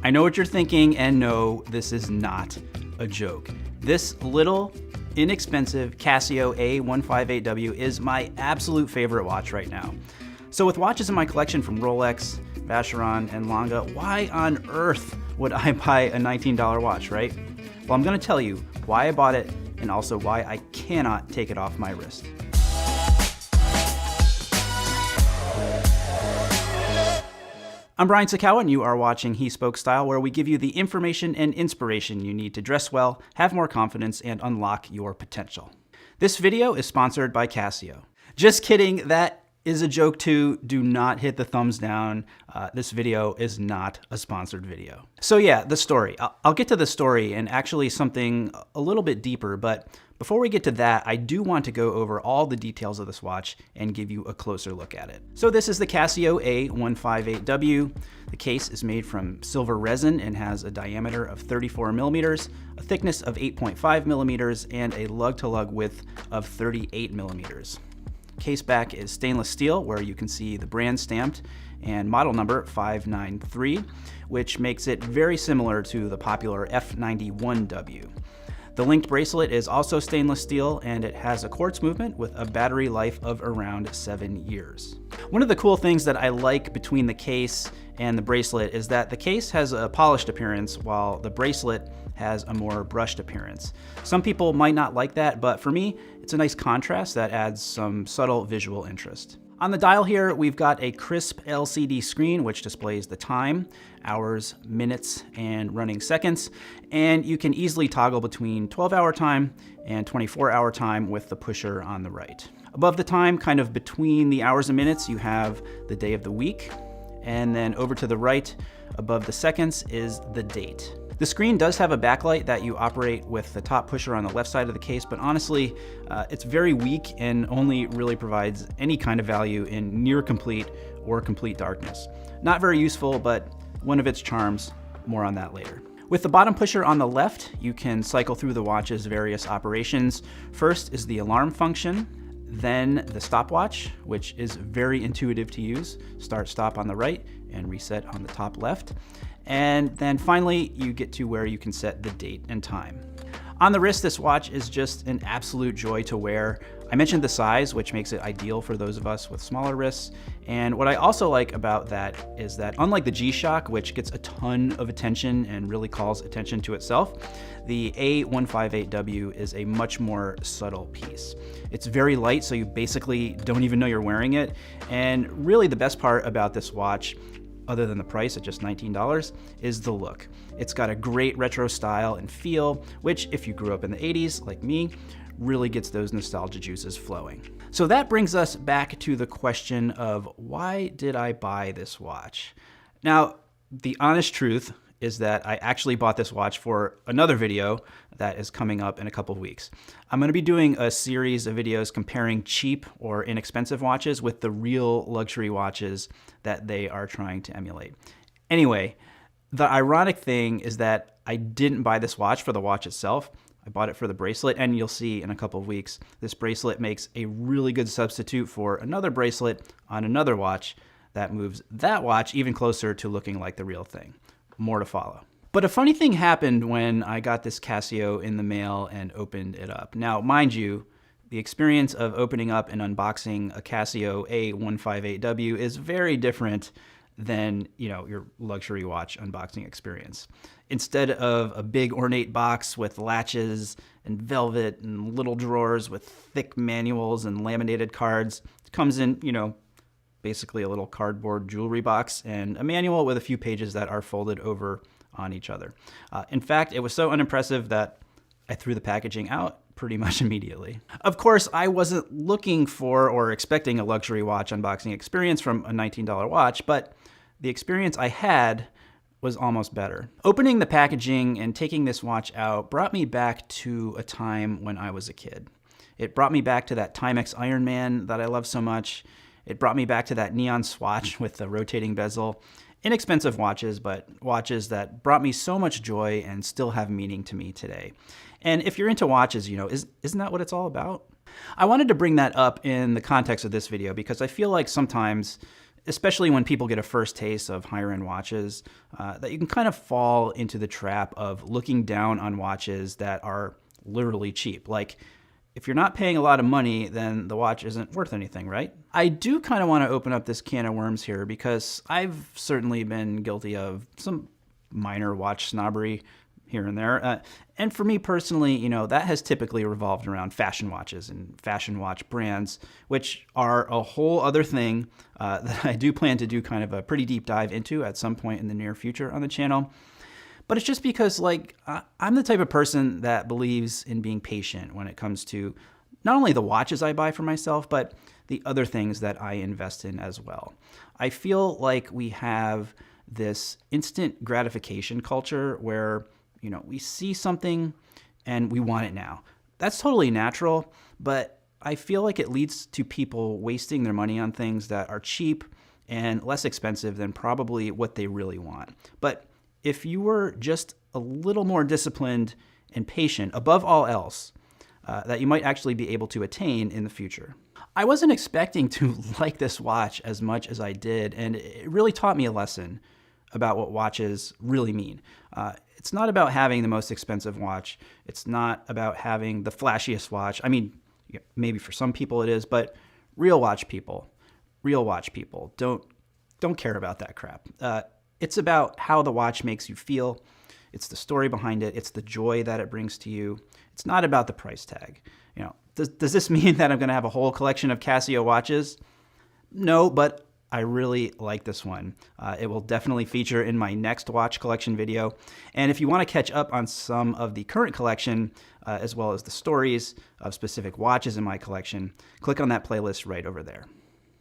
I know what you're thinking, and no, this is not a joke. This little, inexpensive Casio A158W is my absolute favorite watch right now. So with watches in my collection from Rolex, Vacheron, and Lange, why on earth would I buy a $19 watch, right? Well, I'm gonna tell you why I bought it and also why I cannot take it off my wrist. I'm Brian Sakawa, and you are watching He Spoke Style, where we give you the information and inspiration you need to dress well, have more confidence, and unlock your potential. This video is sponsored by Casio. Just kidding, that is a joke too. Do not hit the thumbs down. This video is not a sponsored video. So yeah, the story. I'll get to the story and actually something a little bit deeper, but before we get to that, I do want to go over all the details of this watch and give you a closer look at it. So this is the Casio A158W. The case is made from silver resin and has a diameter of 34 millimeters, a thickness of 8.5 millimeters, and a lug-to-lug width of 38 millimeters. Case back is stainless steel, where you can see the brand stamped and model number 593, which makes it very similar to the popular F91W. The linked bracelet is also stainless steel, and it has a quartz movement with a battery life of around 7 years. One of the cool things that I like between the case and the bracelet is that the case has a polished appearance while the bracelet has a more brushed appearance. Some people might not like that, but for me, it's a nice contrast that adds some subtle visual interest. On the dial here, we've got a crisp LCD screen which displays the time, hours, minutes, and running seconds, and you can easily toggle between 12-hour time and 24-hour time with the pusher on the right. Above the time, kind of between the hours and minutes, you have the day of the week, and then over to the right, above the seconds, is the date. The screen does have a backlight that you operate with the top pusher on the left side of the case, but honestly, it's very weak and only really provides any kind of value in near complete or complete darkness. Not very useful, but one of its charms. More on that later. With the bottom pusher on the left, you can cycle through the watch's various operations. First is the alarm function, then the stopwatch, which is very intuitive to use. Start, stop on the right, and reset on the top left. And then finally, you get to where you can set the date and time. On the wrist, this watch is just an absolute joy to wear. I mentioned the size, which makes it ideal for those of us with smaller wrists. And what I also like about that is that unlike the G-Shock, which gets a ton of attention and really calls attention to itself, the A158W is a much more subtle piece. It's very light, so you basically don't even know you're wearing it. And really the best part about this watch, other than the price at just $19, is the look. It's got a great retro style and feel, which if you grew up in the 80s, like me, really gets those nostalgia juices flowing. So that brings us back to the question of why did I buy this watch? Now, the honest truth is that I actually bought this watch for another video that is coming up in a couple of weeks. I'm going to be doing a series of videos comparing cheap or inexpensive watches with the real luxury watches that they are trying to emulate. Anyway, the ironic thing is that I didn't buy this watch for the watch itself. I bought it for the bracelet, and you'll see in a couple of weeks, this bracelet makes a really good substitute for another bracelet on another watch that moves that watch even closer to looking like the real thing. More to follow. But a funny thing happened when I got this Casio in the mail and opened it up. Now, mind you, the experience of opening up and unboxing a Casio A158W is very different than, your luxury watch unboxing experience. Instead of a big ornate box with latches and velvet and little drawers with thick manuals and laminated cards, it comes in, basically a little cardboard jewelry box and a manual with a few pages that are folded over on each other. In fact, it was so unimpressive that I threw the packaging out pretty much immediately. Of course, I wasn't looking for or expecting a luxury watch unboxing experience from a $19 watch, but the experience I had was almost better. Opening the packaging and taking this watch out brought me back to a time when I was a kid. It brought me back to that Timex Ironman that I love so much. It brought me back to that neon swatch with the rotating bezel. Inexpensive watches, but watches that brought me so much joy and still have meaning to me today. And if you're into watches, isn't that what it's all about? I wanted to bring that up in the context of this video because I feel like sometimes especially when people get a first taste of higher end watches, that you can kind of fall into the trap of looking down on watches that are literally cheap. Like, if you're not paying a lot of money, then the watch isn't worth anything, right? I do kind of want to open up this can of worms here because I've certainly been guilty of some minor watch snobbery here and there. And for me personally, you know, that has typically revolved around fashion watches and fashion watch brands, which are a whole other thing that I do plan to do kind of a pretty deep dive into at some point in the near future on the channel. But it's just because, like, I'm the type of person that believes in being patient when it comes to not only the watches I buy for myself, but the other things that I invest in as well. I feel like we have this instant gratification culture where, you know, we see something and we want it now. That's totally natural, but I feel like it leads to people wasting their money on things that are cheap and less expensive than probably what they really want. But if you were just a little more disciplined and patient, above all else, that you might actually be able to attain in the future. I wasn't expecting to like this watch as much as I did, and it really taught me a lesson about what watches really mean. It's not about having the most expensive watch. It's not about having the flashiest watch. I mean, maybe for some people it is, but real watch people don't care about that crap. It's about how the watch makes you feel. It's the story behind it. It's the joy that it brings to you. It's not about the price tag. You know, does this mean that I'm going to have a whole collection of Casio watches? No, but I really like this one. It will definitely feature in my next watch collection video. And if you want to catch up on some of the current collection, as well as the stories of specific watches in my collection, click on that playlist right over there.